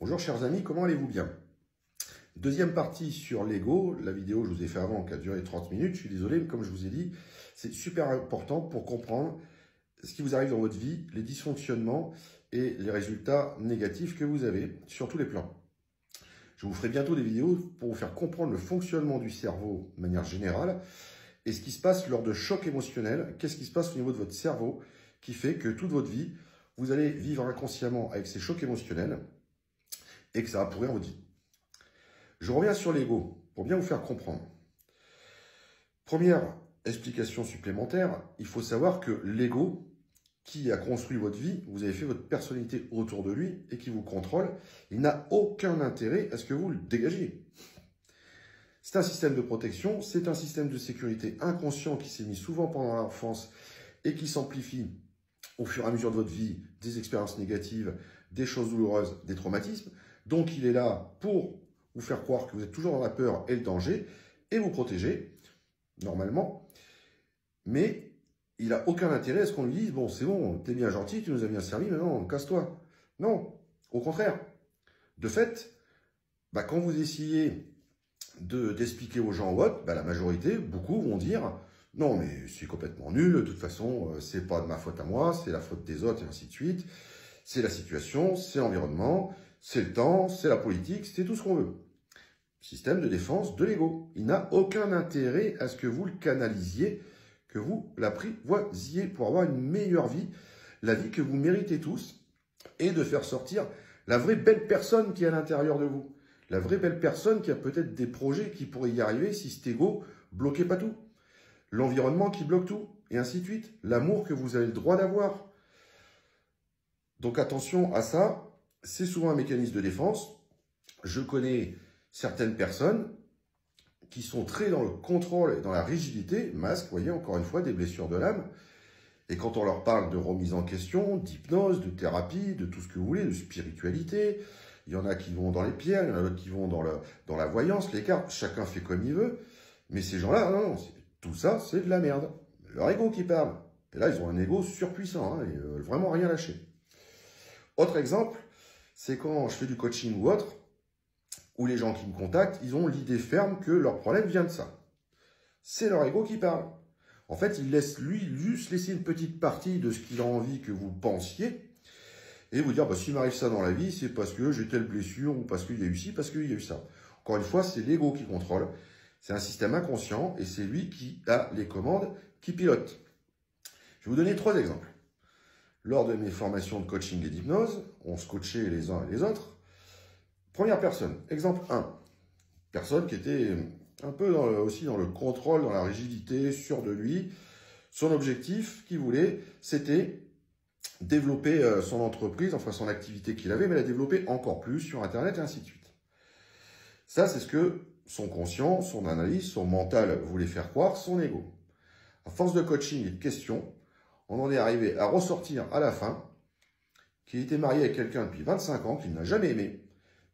Bonjour chers amis, comment allez-vous bien? Deuxième partie sur l'ego. La vidéo que je vous ai fait avant qui a duré 30 minutes. Je suis désolé, mais comme je vous ai dit, c'est super important pour comprendre ce qui vous arrive dans votre vie, les dysfonctionnements et les résultats négatifs que vous avez sur tous les plans. Je vous ferai bientôt des vidéos pour vous faire comprendre le fonctionnement du cerveau de manière générale et ce qui se passe lors de chocs émotionnels. Qu'est-ce qui se passe au niveau de votre cerveau qui fait que toute votre vie, vous allez vivre inconsciemment avec ces chocs émotionnels et que ça va pourrir votre vie. Je reviens sur l'ego pour bien vous faire comprendre. Première explication supplémentaire, il faut savoir que l'ego qui a construit votre vie, vous avez fait votre personnalité autour de lui et qui vous contrôle, il n'a aucun intérêt à ce que vous le dégagiez. C'est un système de protection, c'est un système de sécurité inconscient qui s'est mis souvent pendant l'enfance et qui s'amplifie au fur et à mesure de votre vie, des expériences négatives, des choses douloureuses, des traumatismes. Donc il est là pour vous faire croire que vous êtes toujours dans la peur et le danger et vous protéger, normalement. Mais il n'a aucun intérêt à ce qu'on lui dise « Bon, c'est bon, t'es bien gentil, tu nous as bien servi, maintenant casse-toi ». Non, au contraire. De fait, quand vous essayez d'expliquer aux gens ou autres, la majorité, beaucoup vont dire « Non, mais c'est complètement nul, de toute façon, c'est pas de ma faute à moi, c'est la faute des autres, et ainsi de suite. C'est la situation, c'est l'environnement, c'est le temps, c'est la politique, c'est tout ce qu'on veut. » Système de défense de l'ego. Il n'a aucun intérêt à ce que vous le canalisiez, que vous l'apprivoisiez pour avoir une meilleure vie, la vie que vous méritez tous, et de faire sortir la vraie belle personne qui est à l'intérieur de vous. La vraie belle personne qui a peut-être des projets qui pourraient y arriver si cet ego bloquait pas tout. L'environnement qui bloque tout, et ainsi de suite. L'amour que vous avez le droit d'avoir. Donc attention à ça, c'est souvent un mécanisme de défense. Je connais certaines personnes qui sont très dans le contrôle et dans la rigidité, masque, vous voyez, encore une fois, des blessures de l'âme. Et quand on leur parle de remise en question, d'hypnose, de thérapie, de tout ce que vous voulez, de spiritualité, il y en a qui vont dans les pierres, il y en a d'autres qui vont dans la voyance, les cartes, chacun fait comme il veut. Mais ces gens-là, non, tout ça, c'est de la merde. Leur ego qui parle. Et là, ils ont un ego surpuissant, ils ne veulent vraiment rien lâcher. Autre exemple, c'est quand je fais du coaching ou autre, où les gens qui me contactent, ils ont l'idée ferme que leur problème vient de ça. C'est leur ego qui parle. En fait, il laisse lui juste laisser une petite partie de ce qu'il a envie que vous pensiez et vous dire, s'il m'arrive ça dans la vie, c'est parce que j'ai telle blessure ou parce qu'il y a eu ci, parce qu'il y a eu ça. Encore une fois, c'est l'ego qui contrôle. C'est un système inconscient et c'est lui qui a les commandes, qui pilote. Je vais vous donner 3 exemples. Lors de mes formations de coaching et d'hypnose, on se coachait les uns et les autres. Première personne, exemple 1. Personne qui était un peu aussi dans le contrôle, dans la rigidité, sûr de lui. Son objectif qu'il voulait, c'était développer son entreprise, enfin son activité qu'il avait, mais la développer encore plus sur Internet et ainsi de suite. Ça, c'est ce que son conscient, son analyse, son mental voulait faire croire, son ego. À force de coaching et de questions, on en est arrivé à ressortir à la fin qu'il était marié avec quelqu'un depuis 25 ans, qu'il n'a jamais aimé,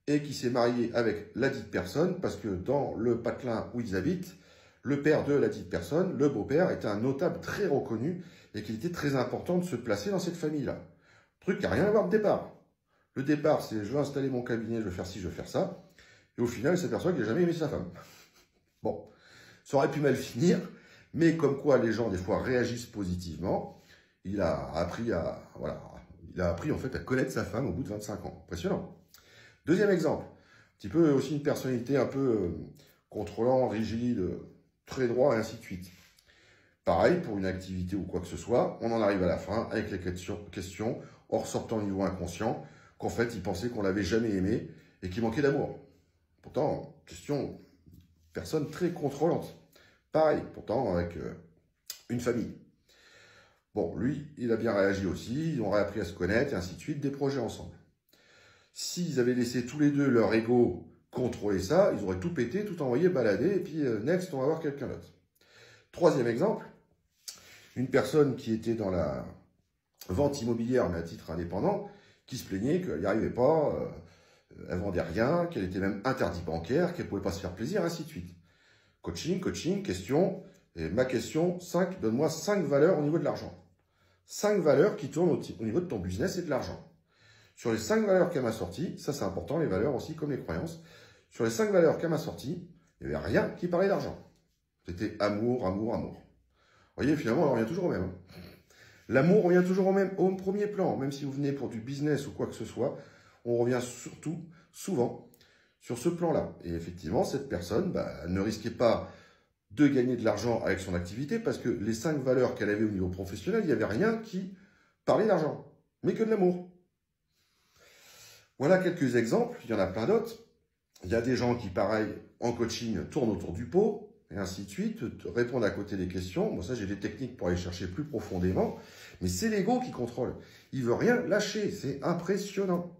et qui s'est marié avec la dite personne, parce que dans le patelin où ils habitent, le père de la dite personne, le beau-père, était un notable très reconnu, et qu'il était très important de se placer dans cette famille-là. Truc qui n'a rien à voir de départ. Le départ, c'est je veux installer mon cabinet, je veux faire ci, je veux faire ça, et au final, il s'aperçoit qu'il n'a jamais aimé sa femme. Bon, ça aurait pu mal finir, mais comme quoi les gens, des fois, réagissent positivement. Il a appris en fait à connaître sa femme au bout de 25 ans. Impressionnant. Deuxième exemple, un petit peu aussi une personnalité un peu contrôlant, rigide, très droit et ainsi de suite. Pareil, pour une activité ou quoi que ce soit, on en arrive à la fin avec les questions en ressortant au niveau inconscient, qu'en fait, il pensait qu'on l'avait jamais aimé et qu'il manquait d'amour. Pourtant, question, personne très contrôlante. Pareil, pourtant, avec une famille. Bon, lui, il a bien réagi aussi, ils ont réappris à se connaître et ainsi de suite, des projets ensemble. S'ils avaient laissé tous les deux leur ego contrôler ça, ils auraient tout pété, tout envoyé balader, et puis next, on va voir quelqu'un d'autre. Troisième exemple, une personne qui était dans la vente immobilière, mais à titre indépendant, qui se plaignait qu'elle n'y arrivait pas, elle vendait rien, qu'elle était même interdite bancaire, qu'elle ne pouvait pas se faire plaisir, ainsi de suite. Coaching, question, et ma question, donne-moi 5 valeurs au niveau de l'argent. 5 valeurs qui tournent au niveau de ton business et de l'argent. Sur les 5 valeurs qu'elle m'a sorties, ça c'est important, les valeurs aussi comme les croyances, sur les 5 valeurs qu'elle m'a sorties, il n'y avait rien qui parlait d'argent. C'était amour, amour, amour. Vous voyez, finalement, on revient toujours au même. Hein. L'amour revient toujours au premier plan, même si vous venez pour du business ou quoi que ce soit, on revient surtout, souvent, sur ce plan-là. Et effectivement, cette personne ne risquait pas de gagner de l'argent avec son activité parce que les 5 valeurs qu'elle avait au niveau professionnel, il n'y avait rien qui parlait d'argent, mais que de l'amour. Voilà quelques exemples, il y en a plein d'autres. Il y a des gens qui, pareil, en coaching, tournent autour du pot, et ainsi de suite, répondent à côté des questions. Bon, ça, j'ai des techniques pour aller chercher plus profondément, mais c'est l'ego qui contrôle. Il veut rien lâcher, c'est impressionnant.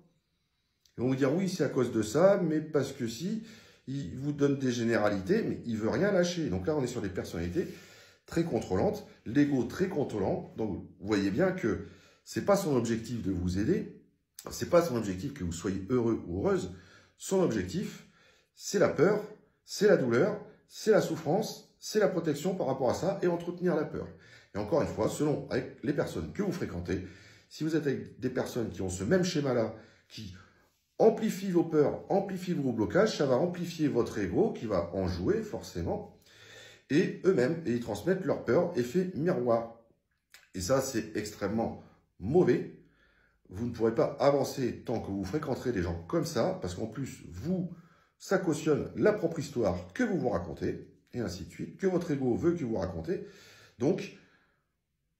Ils vont vous dire, oui, c'est à cause de ça, mais parce que si, il vous donne des généralités, mais il veut rien lâcher. Donc là, on est sur des personnalités très contrôlantes, l'ego très contrôlant. Donc, vous voyez bien que c'est pas son objectif de vous aider, c'est pas son objectif que vous soyez heureux ou heureuse. Son objectif, c'est la peur, c'est la douleur, c'est la souffrance, c'est la protection par rapport à ça et entretenir la peur. Et encore une fois, selon avec les personnes que vous fréquentez, si vous êtes avec des personnes qui ont ce même schéma-là, qui amplifient vos peurs, amplifient vos blocages, ça va amplifier votre ego qui va en jouer forcément. Et eux-mêmes, ils transmettent leur peur, effet miroir. Et ça, c'est extrêmement mauvais. Vous ne pourrez pas avancer tant que vous fréquenterez des gens comme ça, parce qu'en plus, ça cautionne la propre histoire que vous vous racontez, et ainsi de suite, que votre ego veut que vous racontez. Donc,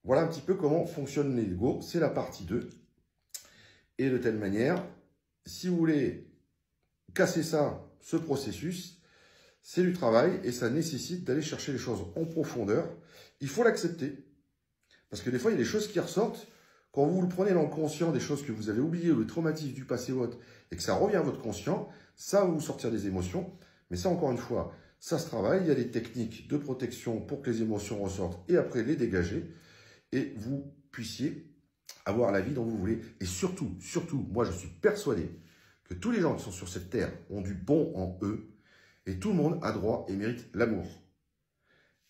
voilà un petit peu comment fonctionne l'ego, c'est la partie 2. Et de telle manière, si vous voulez casser ça, ce processus, c'est du travail et ça nécessite d'aller chercher les choses en profondeur. Il faut l'accepter, parce que des fois, il y a des choses qui ressortent. Quand vous le prenez dans le conscient, des choses que vous avez oubliées, ou le traumatisme du passé ou autre, et que ça revient à votre conscient, ça va vous sortir des émotions. Mais ça, encore une fois, ça se travaille. Il y a des techniques de protection pour que les émotions ressortent et après les dégager. Et vous puissiez avoir la vie dont vous voulez. Et surtout, moi, je suis persuadé que tous les gens qui sont sur cette terre ont du bon en eux. Et tout le monde a droit et mérite l'amour.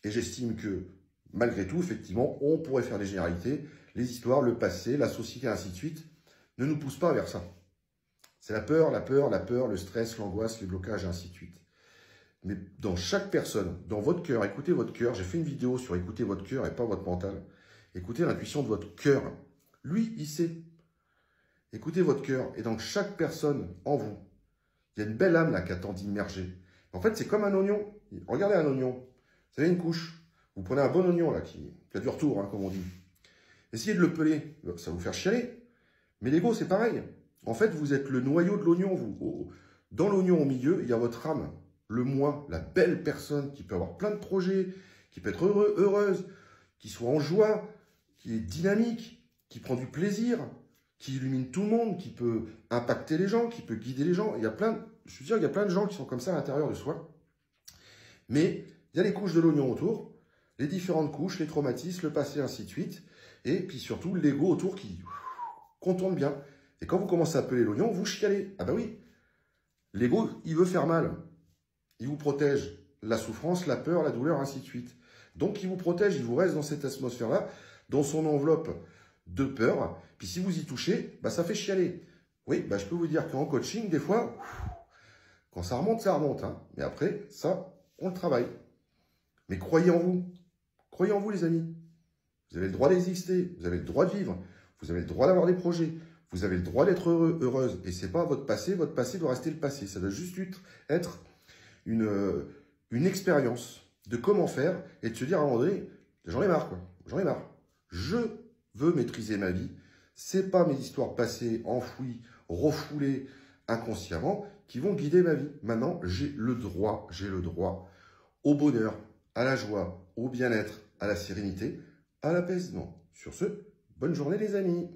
Et j'estime que, malgré tout, effectivement, on pourrait faire des généralités. Les histoires, le passé, la société, ainsi de suite, ne nous poussent pas vers ça. C'est la peur, le stress, l'angoisse, les blocages, ainsi de suite. Mais dans chaque personne, dans votre cœur, écoutez votre cœur. J'ai fait une vidéo sur écouter votre cœur et pas votre mental. Écoutez l'intuition de votre cœur. Lui, il sait. Écoutez votre cœur. Et dans chaque personne en vous, il y a une belle âme là qui attend d'immerger. En fait, c'est comme un oignon. Regardez un oignon. Vous avez une couche. Vous prenez un bon oignon là qui a du retour, hein, comme on dit. Essayez de le peler, ça va vous faire chialer. Mais l'ego, c'est pareil. En fait, vous êtes le noyau de l'oignon. Dans l'oignon, au milieu, il y a votre âme, le moi, la belle personne qui peut avoir plein de projets, qui peut être heureuse, qui soit en joie, qui est dynamique, qui prend du plaisir, qui illumine tout le monde, qui peut impacter les gens, qui peut guider les gens. Je suis sûr, il y a plein de gens qui sont comme ça à l'intérieur de soi. Mais il y a les couches de l'oignon autour, les différentes couches, les traumatismes, le passé, ainsi de suite. Et puis surtout, l'ego autour qui contourne bien. Et quand vous commencez à peler l'oignon, vous chialez. Ah ben oui, l'ego, il veut faire mal. Il vous protège la souffrance, la peur, la douleur, ainsi de suite. Donc, il vous protège, il vous reste dans cette atmosphère-là, dans son enveloppe de peur. Puis si vous y touchez, ça fait chialer. Oui, je peux vous dire qu'en coaching, des fois, quand ça remonte, ça remonte. Hein. Mais après, ça, on le travaille. Mais croyez en vous. Croyez en vous, les amis. Vous avez le droit d'exister, vous avez le droit de vivre, vous avez le droit d'avoir des projets, vous avez le droit d'être heureux, heureuse. Et ce n'est pas votre passé doit rester le passé. Ça doit juste être une expérience de comment faire et de se dire à un moment donné, j'en ai marre, quoi. J'en ai marre. Je veux maîtriser ma vie. Ce n'est pas mes histoires passées, enfouies, refoulées inconsciemment qui vont guider ma vie. Maintenant, j'ai le droit au bonheur, à la joie, au bien-être, à la sérénité, à l'apaisement. Sur ce, bonne journée les amis.